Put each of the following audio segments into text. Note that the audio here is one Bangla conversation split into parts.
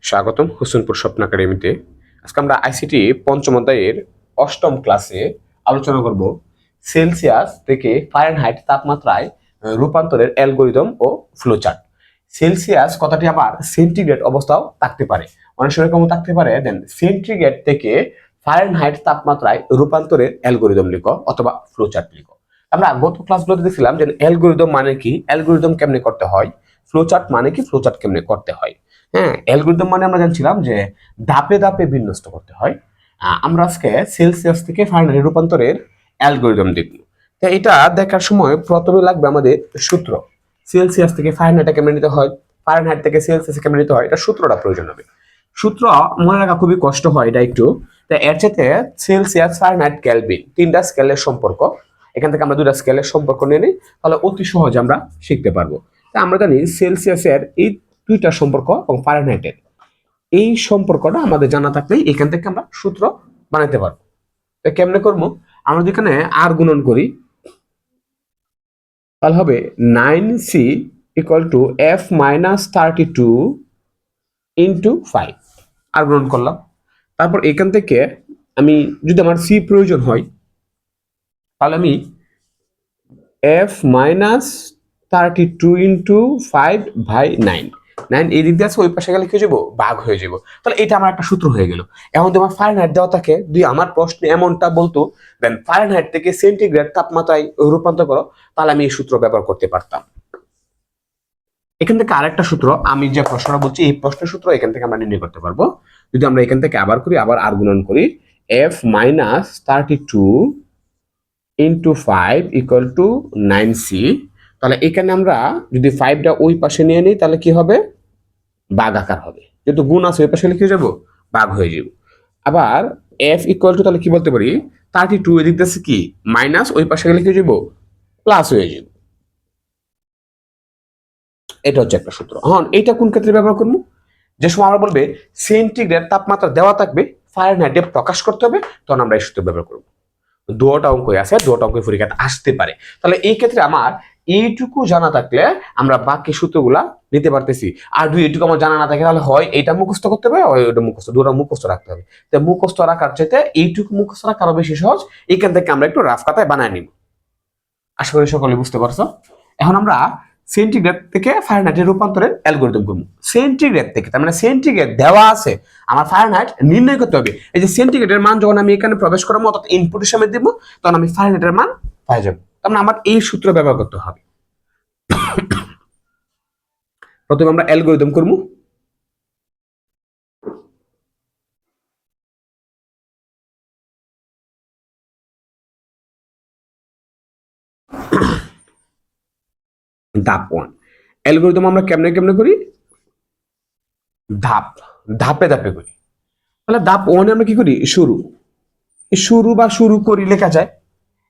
স্বাগতম হোসেনপুর স্বপ্ন একাডেমিতে। আজকে আমরা আইসিটি পঞ্চম অধ্যায়ের অষ্টম ক্লাসে আলোচনা করব সেলসিয়াস থেকে ফারেনহাইট তাপমাত্রায় রূপান্তরের অ্যালগরিদম ও ফ্লোচার্ট। সেলসিয়াস কথাটি আবার সেন্টিগ্রেড অবস্থাও থাকতে পারে, অনেক সময় কম থাকতে পারে। দেন সেন্টিগ্রেড থেকে ফারেনহাইট তাপমাত্রায় রূপান্তরের অ্যালগরিদম লিখো অথবা ফ্লোচার্ট লিখো। আমরা গত ক্লাসগুলোতে দেখছিলাম যে অ্যালগরিদম মানে কি, অ্যালগরিদম কেমনে করতে হয়, ফ্লোচার্ট মানে কি, ফ্লোচার্ট কেমনে করতে হয়। হ্যাঁ, অ্যালগরিদম মানে আমরা জানছিলাম যে ধাপে ধাপে বিন্যস্ত করতে হয়। আমরা আজকে সেলসিয়াস থেকে ফারেনহাইট রূপান্তরের অ্যালগরিদম দেখব। তো এটা দেখার সময় প্রথমে লাগবে আমাদের সূত্র। সেলসিয়াস থেকে ফারেনহাইট কেমনে নিতে হয়, ফারেনহাইট থেকে সেলসিয়াস কেমনে নিতে হয়, এটা সূত্রটা প্রয়োজন হবে। সূত্র মনে রাখা খুবই কষ্ট হয় এটা একটু। তো এর সাথে সেলসিয়াস, ফারেনহাইট, কেলভিন তিনটা স্কেলের সম্পর্ক, এখান থেকে আমরা দুটা স্কেলের সম্পর্ক নিয়ে নিই, তাহলে অতি সহজে আমরা শিখতে পারবো। তা আমরা জানি সেলসিয়াসের এই দুইটা সম্পর্ক এবং ফারেনহাইটের এই সম্পর্কটা আমাদের জানা থাকলেই এখান থেকে আমরা সূত্র বানাতে পারবো। তো কেমনে করবো, আমরা যেখানে আর গুণন করি তাহলে হবে 9c = f - 32 × 5। আর গুণন করলাম, তারপর এখান থেকে আমি যদি আমার c প্রয়োজন হয় তাহলে আমি f - 32 × 5/9, 9 এই দিক দিয়ে আছে, ওই পাশে গেলে কি যাবো, ভাগ হয়ে যাবো। তাহলে এটা আমার একটা সূত্র হয়ে গেল। এখন তোমার ফারেনহাইট দেওয়া থাকে, দুই আমার প্রশ্নে এমনটা বলতো দেন ফারেনহাইট থেকে সেন্টিগ্রেড তাপমাত্রায় রূপান্তর করো, তাহলে আমি এই সূত্র ব্যবহার করতে পারতাম। এখান থেকে আরেকটা সূত্র, আমি যে প্রশ্নটা বলছি এই প্রশ্নের সূত্র এখান থেকে আমরা নির্ণয় করতে পারবো। যদি আমরা এখান থেকে আবার করি, আবার আর গুণন করি, f - 32 × 5 = 9c। তাহলে এখানে আমরা যদি 5টা ওই পাশে নিয়ে নিই তাহলে কি হবে, ভাগ আকার হবে, যেহেতু গুণ আছে ওই পাশে লিখে যাবো, ভাগ হয়ে যাব। আবার f = তাহলে কি বলতে পারি, 32 এদিক দিয়ে কি মাইনাস, ওই পাশে লিখে যাব, প্লাস হয়ে যাব। এটা হচ্ছে একটা সূত্র। এখন এটা কোন ক্ষেত্রে ব্যবহার করবো, যে সময় আমরা বলবে সেন্টিগ্রেড তাপমাত্রা দেওয়া থাকবে, ফারেনহাইটে প্রকাশ করতে হবে, তখন আমরা এই সূত্র ব্যবহার করবো। দুটো অঙ্ক আছে, দুটো অঙ্ক পরীক্ষাতে আসতে পারে। তাহলে এই ক্ষেত্রে আমার এইটুকু জানা থাকলে আমরা বাকি সূত্রগুলা নিতে পারতেছি। আর দুই এইটুকু আমার জানা না থাকে তাহলে হয় এটা মুখস্থ করতে হবে, হয় ওইটা মুখস্থ, দুটো মুখস্থ রাখতে হবে। তো মুখস্থ রাখার চাইতে এইটুকু মুখস্থ রাখা আরো বেশি সহজ। এখান থেকে আমরা একটু রাফ খাতায় বানায় নিব। আশা করি সকলে বুঝতে পারছো। এখন আমরা সেন্টিগ্রেড থেকে ফারেনহাইটের রূপান্তরের অ্যালগরিদম করব। সেন্টিগ্রেড থেকে, তার মানে সেন্টিগ্রেড দেওয়া আছে, আমার ফারেনহাইট নির্ণয় করতে হবে। এই যে সেন্টিগ্রেডের মান যখন আমি এখানে প্রবেশ করাবো অর্থাৎ ইনপুট হিসেবে দিব, তখন আমি ফারেনহাইটের মান পাই যাব। তার মানে আমার এই সূত্র ব্যবহার করতে হবে। প্রথমে আমরা অ্যালগরিদম করব। ধাপ 1, অ্যালগরিদম আমরা কেমনে কেমনে করি, ধাপে ধাপে করি। তাহলে ধাপ 1 আমরা কি করি, শুরু বা শুরু করি লেখা যায়।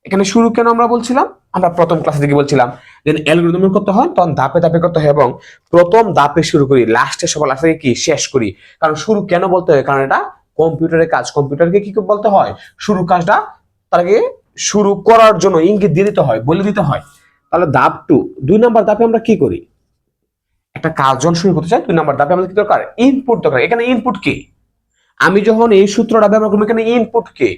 এখানে শুরু কেন আমরা বলছিলাম, আমরা প্রথম ক্লাসে থেকে বলছিলাম যে অ্যালগরিদম করতে হয় তখন ধাপে ধাপে করতে হয়, এবং প্রথম ধাপে শুরু করি, লাস্টে সবার লাস্টে কি শেষ করি। কারণ শুরু কেন বলতে হয়, কারণ এটা কম্পিউটারের কাজ, কম্পিউটারকে কি বলতে হয়, শুরু কাজটা তাকে শুরু করার জন্য ইঙ্গিত দিয়ে দিতে হয়, বলে দিতে হয়। তাহলে ধাপ 2, 2 নম্বর ধাপে আমরা কি করি, একটা কাজ যখন শুরু করতে চাই 2 নম্বর ধাপে আমাদের কি দরকার, ইনপুট দরকার। এখানে ইনপুট কি, আমি যখন এই সূত্রটা ব্যবহার করবো, এখানে ইনপুট কে,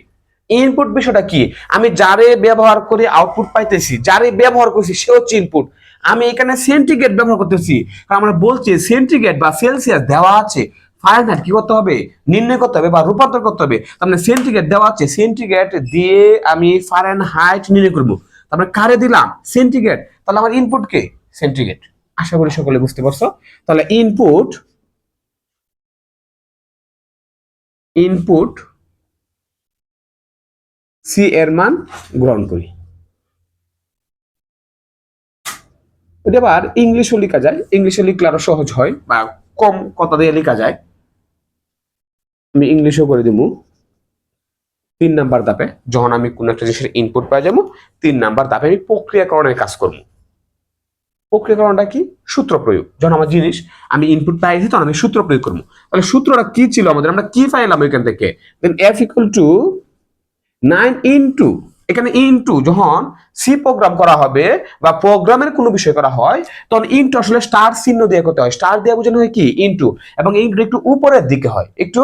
ইনপুট বিষয়টা কি, আমি যারে ব্যবহার করে আউটপুট পাইতেছি, যারে ব্যবহার করছি সে হচ্ছে ইনপুট। আমি এখানে সেন্টিগ্রেড ব্যবহার করতেছি, কারণ আমরা বলছি সেন্টিগ্রেড বা সেলসিয়াস দেওয়া আছে, ফারেনহাইট কি করতে হবে, নির্ণয় করতে হবে বা রূপান্তর করতে হবে। তার মানে সেন্টিগ্রেড দেওয়া আছে, সেন্টিগ্রেড দিয়ে আমি ফারেনহাইট নির্ণয় করবো। তারপরে কারে দিলাম, সেন্টিগ্রেড, তাহলে আমার ইনপুট কে, সেন্টিগ্রেড। আশা করি সকলে বুঝতে পারছো। তাহলে ইনপুট সি এর মান গ্রহণ করি। এবার ইংলিশও লেখা যায়, ইংলিশে লিখলে আরো সহজ হয় বা কম কথা দিয়ে লেখা যায়। আমি ইংলিশও করে দিব। 3 নাম্বার ধাপে যখন আমি কোন একটা জিনিসের ইনপুট পাই যাবো, 3 নাম্বার ধাপে আমি প্রক্রিয়াকরণের কাজ করবো। প্রক্রিয়াকরণটা কি, সূত্র প্রয়োগ। যখন আমার জিনিস আমি ইনপুট পাইছি তখন আমি সূত্র প্রয়োগ করবো। তাহলে সূত্রটা কি ছিল আমাদের, আমরা কি পাইলাম এখান থেকে, দেন f = 9 × এখানে ইনটু যখন সি প্রোগ্রাম করা হবে বা প্রোগ্রামের কোনো বিষয় করা হয় তখন ইনটু আসলে স্টার চিহ্ন দিয়ে করতে হয়। স্টার দিয়ে বোঝানো হয় কি ইনটু, এবং ইনটু একটু উপরের দিকে হয়, একটু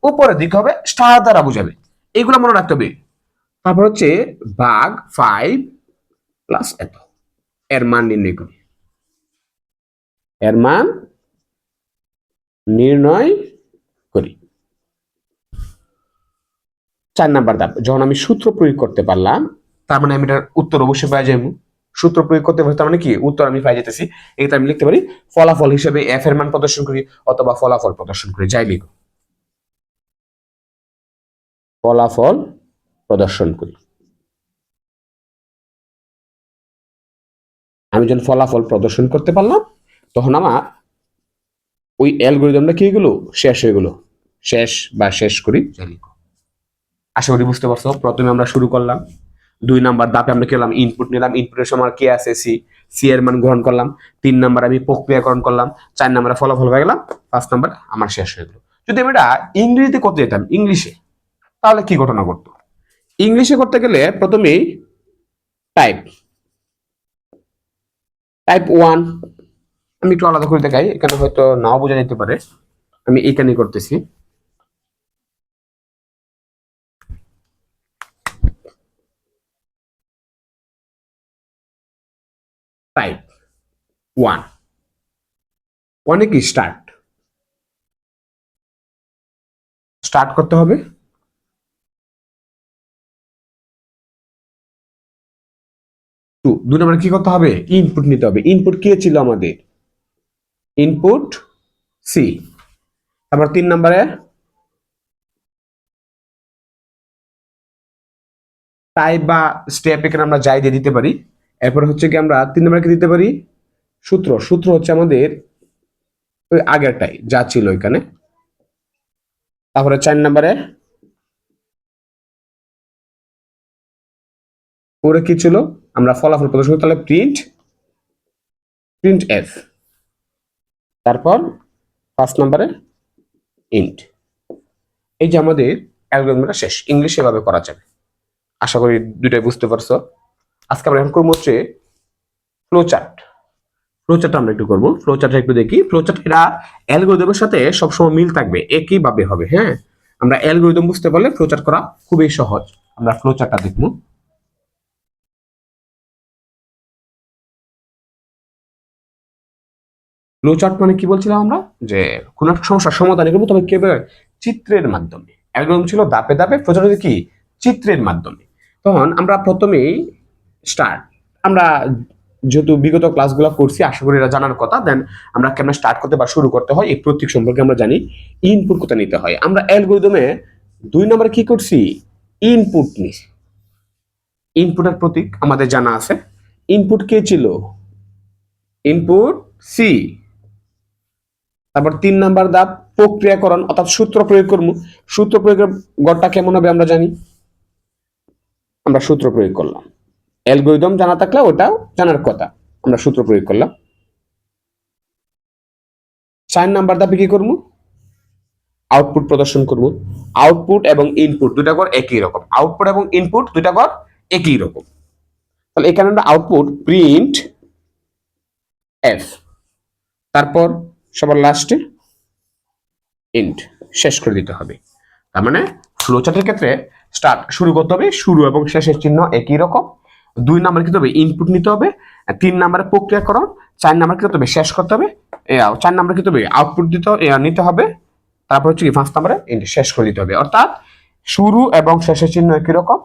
উপরের দিকে হবে, স্টার দ্বারা বোঝাবে। এইগুলো মনে রাখতে হবে। তারপর হচ্ছে ভাগ 5 প্লাস এত, এর মান নির্ণয় করি। এর মান নির্ণয় করি। 4 নাম্বার ধাপ, যখন আমি সূত্র প্রয়োগ করতে পারলাম তার মানে আমি এটার উত্তর অবশ্যই পাই যাবো। সূত্র প্রয়োগ করতে পারি তার মানে কি উত্তর আমি পাই যেতেছি। এটা আমি লিখতে পারি ফলাফল হিসেবে এফ এর মান প্রদর্শন করি অথবা ফলাফল প্রদর্শন করি, যাই লিখো, ফলাফল প্রদর্শন করি। আমি যখন ফলাফল প্রদর্শন করতে পারলাম তখন আমার ওই অ্যালগরিদমটা কি হয়ে গেল, শেষ হয়ে গেল। শেষ বা শেষ করি, যাই লিখো। আশা করি বুঝতে পারছো। প্রথমে আমরা শুরু করলাম 2 নাম্বার ধাপে আমরা কি করলাম, ইনপুট নিলাম, ইনপুটের সময় কি আছে সি, সি এর মান গ্রহণ করলাম। 3 নাম্বার আমি প্রক্রিয়াকরণ করলাম। 4 নাম্বারে ফলাফল হয়ে গেলাম। 5 নাম্বার আমার শেষ হয়ে গেল। যদি আমি এটা ইংরেজিতে করতে যেতাম, ইংলিশে, তাহলে কি ঘটনা ঘটতো? ইংলিশে করতে গেলে প্রথমেই টাইপ টাইপ 1 আমি একটু আলাদা করে দেখাই, এখানে হয়তো নাও বোঝা যেতে পারে। আমি এখানে করতেছি। টাইপ 1 অনেক স্টার্ট স্টার্ট করতে হবে। 2 নম্বরে কি করতে হবে, ইনপুট নিতে হবে। ইনপুট কি ছিল আমাদের, ইনপুট সি। তারপর 3 নম্বরে টাইপ বা স্টেপ, এখানে আমরা যাই দিয়ে দিতে পারি। এরপর হচ্ছে কি আমরা 3 নম্বরে কি দিতে পারি, সূত্র। সূত্র হচ্ছে আমাদের ওই আগেরটাই যা ছিল এখানে। তারপরে 4 নম্বরে পরে কি ছিল, আমরা ফলাফল প্রদর্শন করতে, তাহলে প্রিন্ট প্রিন্ট এফ। তারপর 5 নম্বরে ইন্ট। এই যে আমাদের অ্যালগরিদমটা শেষ। ইংলিশ এভাবে করা যাবে। আশা করি দুইটাই বুঝতে পারছো। আজকে আমরা এখন করবো হচ্ছে ফ্লো চার্ট। ফ্লো চার্ট আমরা একটু করবো। ফ্লো চার্ট একটু দেখি। ফ্লো চার্ট এটা অ্যালগরিদমের সাথে সবসময় মিল থাকবে, একই ভাবে হবে। হ্যাঁ, আমরা অ্যালগরিদম বুঝতে পারলে ফ্লো চার্ট করা খুবই সহজ। আমরা ফ্লো চার্টটা দেখবো। ফ্লো চার্ট মানে কি বলছিলাম আমরা, যে কোন একটা সমস্যার সমাধান করবো, তবে কিভাবে, চিত্রের মাধ্যমে। অ্যালগরিদম ছিল ধাপে ধাপে, ফ্লো চার্ট কি চিত্রের মাধ্যমে। তখন আমরা প্রথমেই স্টার্ট, আমরা যেহেতু বিগত ক্লাসগুলো করছি আশা করি এটা জানার কথা। দেন আমরা কেমন স্টার্ট করতে বা শুরু করতে হয় এই প্রতীক সম্পর্কে আমরা জানি। ইনপুট কোথায় নিতে হয়, আমরা অ্যালগরিদমে 2 নম্বরে কি করছি, ইনপুট নিছি। ইনপুটের প্রতীক আমাদের জানা আছে। ইনপুট কে ছিল, ইনপুট সি। তারপর 3 নাম্বার ধাপ প্রক্রিয়াকরণ, অর্থাৎ সূত্র প্রয়োগ করব। সূত্র প্রয়োগের গড়টা কেমন হবে আমরা জানি, আমরা সূত্র প্রয়োগ করলাম। অ্যালগরিদম জানা থাকলে ওটাও জানার কথা, আমরা সূত্র প্রয়োগ করলাম। 4 নাম্বার ধাপে কি করব, আউটপুট প্রদর্শন করব। আউটপুট এবং ইনপুট দুইটা কর একই রকম, আউটপুট এবং ইনপুট দুইটা কর একই রকম। তাহলে এখানে আমরা আউটপুট প্রিন্ট এফ, তারপর সবার লাস্টে ইন্ট, শেষ করে দিতে হবে। তার মানে ফ্লো চার্টের ক্ষেত্রে স্টার্ট শুরু করতে হবে, শুরু এবং শেষের চিহ্ন একই রকম। 2 নাম্বার কি হবে, ইনপুট নিতে হবে। 3 নাম্বারে প্রক্রিয়াকরণ। 4 নাম্বার কি হবে, শেষ করতে হবে। 4 নাম্বার কি হবে, আউটপুট নিতে হবে। তারপর হচ্ছে কি 5 নাম্বারে শেষ করে দিতে হবে। অর্থাৎ শুরু এবং শেষের চিহ্ন একই রকম,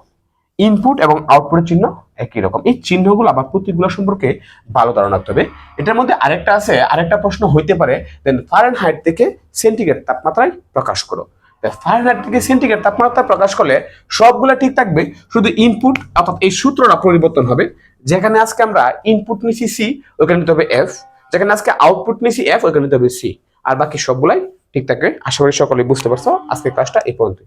ইনপুট এবং আউটপুটের চিহ্ন একই রকম। এই চিহ্নগুলো আবার প্রতীকগুলো সম্পর্কে ভালো ধারণা রাখতে হবে। এটার মধ্যে আরেকটা আছে, আরেকটা প্রশ্ন হইতে পারে, দেন ফারেনহাইট থেকে সেন্টিগ্রেড তাপমাত্রায় প্রকাশ করো। ফারেনহাইট থেকে সেন্টিগ্রেড তাপমাত্রা প্রকাশ করলে সবগুলো ঠিক থাকবে, শুধু ইনপুট অর্থাৎ এই সূত্রটা পরিবর্তন হবে। যেখানে আজকে আমরা ইনপুট নিছি সি, ওখানে নিতে হবে এফ। যেখানে আজকে আউটপুট নিছি এফ, ওখানে নিতে হবে সি। আর বাকি সবগুলাই ঠিক থাকবে। আশা করি সকলে বুঝতে পারছো। আজকে ক্লাসটা এই পর্যন্ত।